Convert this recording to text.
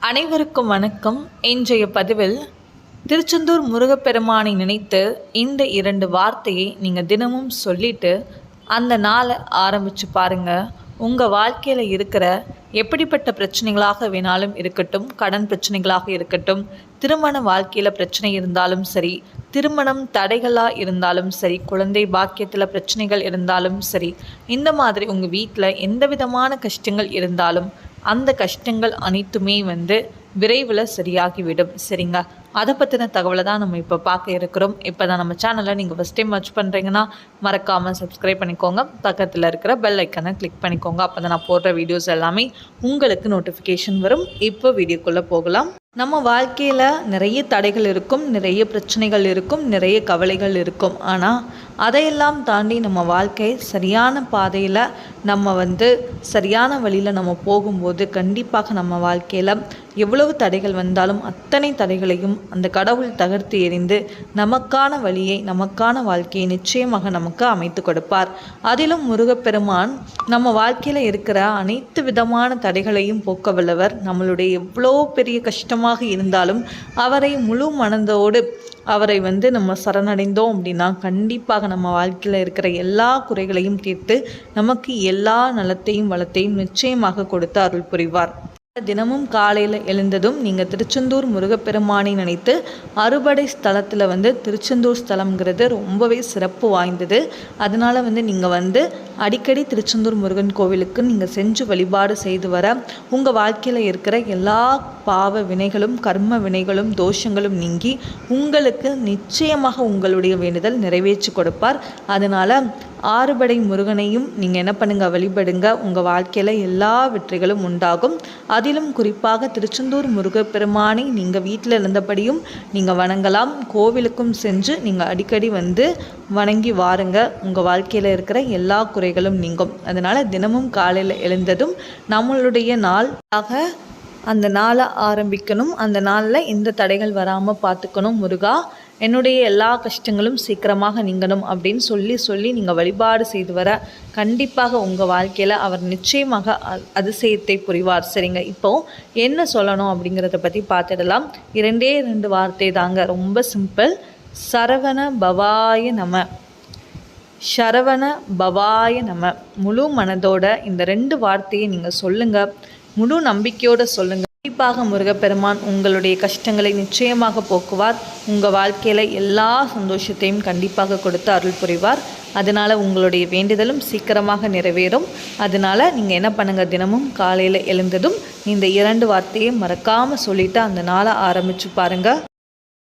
அனைவருக்கும் வணக்கம். இன்றைய பதிவில் திருச்செந்தூர் முருகப்பெருமானை நினைத்து இந்த 2 வார்த்தையை நீங்கள் தினமும் சொல்லிட்டு அந்த நாளை ஆரம்பித்து பாருங்கள். உங்கள் வாழ்க்கையில் இருக்கிற எப்படிப்பட்ட பிரச்சனைகளாக வேணாலும் இருக்கட்டும், கடன் பிரச்சனைகளாக இருக்கட்டும், திருமண வாழ்க்கையில் பிரச்சனை இருந்தாலும் சரி, திருமணம் தடைகளாக இருந்தாலும் சரி, குழந்தை பாக்கியத்தில் பிரச்சனைகள் இருந்தாலும் சரி, இந்த மாதிரி உங்கள் வீட்டில் எந்த விதமான கஷ்டங்கள் இருந்தாலும் அந்த கஷ்டங்கள் அனைத்துமே விரைவில் சரியாகிவிடும். சரிங்க, அதை பற்றின தகவலை தான் நம்ம இப்போ பார்க்க இருக்கிறோம். இப்போ தான் நம்ம சேனலை நீங்கள் ஃபஸ்ட் டைம் வாட்ச் பண்ணுறீங்கன்னா மறக்காமல் சப்ஸ்கிரைப் பண்ணிக்கோங்க. பக்கத்தில் இருக்கிற பெல் ஐக்கனை கிளிக் பண்ணிக்கோங்க. அப்போ தான் நான் போடுற வீடியோஸ் எல்லாமே உங்களுக்கு நோட்டிஃபிகேஷன் வரும். இப்போ வீடியோக்குள்ளே போகலாம். நம்ம வாழ்க்கையில் நிறைய தடைகள் இருக்கும், நிறைய பிரச்சனைகள் இருக்கும், நிறைய கவலைகள் இருக்கும். ஆனால் அதையெல்லாம் தாண்டி நம்ம வாழ்க்கை சரியான பாதையில் நம்ம சரியான வழியில் நம்ம போகும்போது கண்டிப்பாக நம்ம வாழ்க்கையில் எவ்வளவு தடைகள் வந்தாலும் அத்தனை தடைகளையும் அந்த கடவுள் தகர்த்து எறிந்து நமக்கான வழியை, நமக்கான வாழ்க்கையை நிச்சயமாக நமக்கு அமைத்து கொடுப்பார். அதிலும் முருகப்பெருமான் நம்ம வாழ்க்கையில் இருக்கிற அனைத்து விதமான தடைகளையும் போக்க வல்லவர். நம்மளுடைய எவ்வளோ பெரிய கஷ்டமாக இருந்தாலும் அவரை முழு மனதோடு அவரை நம்ம சரணடைந்தோம் அப்படின்னா கண்டிப்பாக நம்ம வாழ்க்கையில் இருக்கிற எல்லா குறைகளையும் தீர்த்து நமக்கு எல்லா நலத்தையும் வளத்தையும் நிச்சயமாக கொடுத்து அருள் புரிவார். தினமும் காலையில் எழுந்ததும் நீங்கள் திருச்செந்தூர் முருகப்பெருமானை நினைத்து அறுபடை ஸ்தலத்தில் திருச்செந்தூர் ஸ்தலம்ங்கிறது ரொம்பவே சிறப்பு வாய்ந்தது. அதனால் நீங்கள் அடிக்கடி திருச்செந்தூர் முருகன் கோவிலுக்கு நீங்கள் செஞ்சு வழிபாடு செய்து வர உங்கள் வாழ்க்கையில் இருக்கிற எல்லா பாவ வினைகளும், கர்ம வினைகளும், தோஷங்களும் நீங்கி உங்களுக்கு நிச்சயமாக உங்களுடைய வேண்டுதல் நிறைவேற்றி கொடுப்பார். அதனால் ஆறுபடை முருகனையும் நீங்கள் என்ன பண்ணுங்கள், வழிபடுங்க. உங்கள் வாழ்க்கையில் எல்லா வெற்றிகளும் உண்டாகும். அதிலும் குறிப்பாக திருச்செந்தூர் முருகப்பெருமானை நீங்கள் வீட்டில் இருந்தபடியும் நீங்கள் வணங்கலாம். கோவிலுக்கும் சென்று நீங்கள் அடிக்கடி வணங்கி வாருங்க. உங்கள் வாழ்க்கையில் இருக்கிற எல்லா குறைகளும் நீங்கும். அதனால் தினமும் காலையில் எழுந்ததும் நம்மளுடைய நாளாக அந்த நாளை ஆரம்பிக்கணும். அந்த நாளில் எந்த தடைகள் வராமல் பார்த்துக்கணும். முருகா, என்னுடைய எல்லா கஷ்டங்களும் சீக்கிரமாக நீங்கணும் அப்படின்னு சொல்லி நீங்கள் வழிபாடு செய்து வர கண்டிப்பாக உங்கள் வாழ்க்கையில் அவர் நிச்சயமாக அதிசயத்தை புரிவார். சரிங்க, இப்போது என்ன சொல்லணும் அப்படிங்கிறத பற்றி பார்த்துடலாம். 2 வார்த்தை தாங்க, ரொம்ப சிம்பிள். சரவண பவாய நம, சரவண பவாய நம. முழு மனதோட இந்த 2 வார்த்தையை நீங்கள் சொல்லுங்கள். முழு நம்பிக்கையோடு சொல்லுங்கள். கண்டிப்பாக முருகப்பெருமான் உங்களுடைய கஷ்டங்களை நிச்சயமாக போக்குவார். உங்கள் வாழ்க்கையில் எல்லா சந்தோஷத்தையும் கண்டிப்பாக கொடுத்து அருள் புரிவார். அதனால் உங்களுடைய வேண்டுதலும் சீக்கிரமாக நிறைவேறும். அதனால் நீங்கள் என்ன பண்ணுங்கள், தினமும் காலையில் எழுந்ததும் இந்த 2 வார்த்தையை மறக்காமல் சொல்லிவிட்டு அந்த நாளை ஆரம்பித்து பாருங்கள்.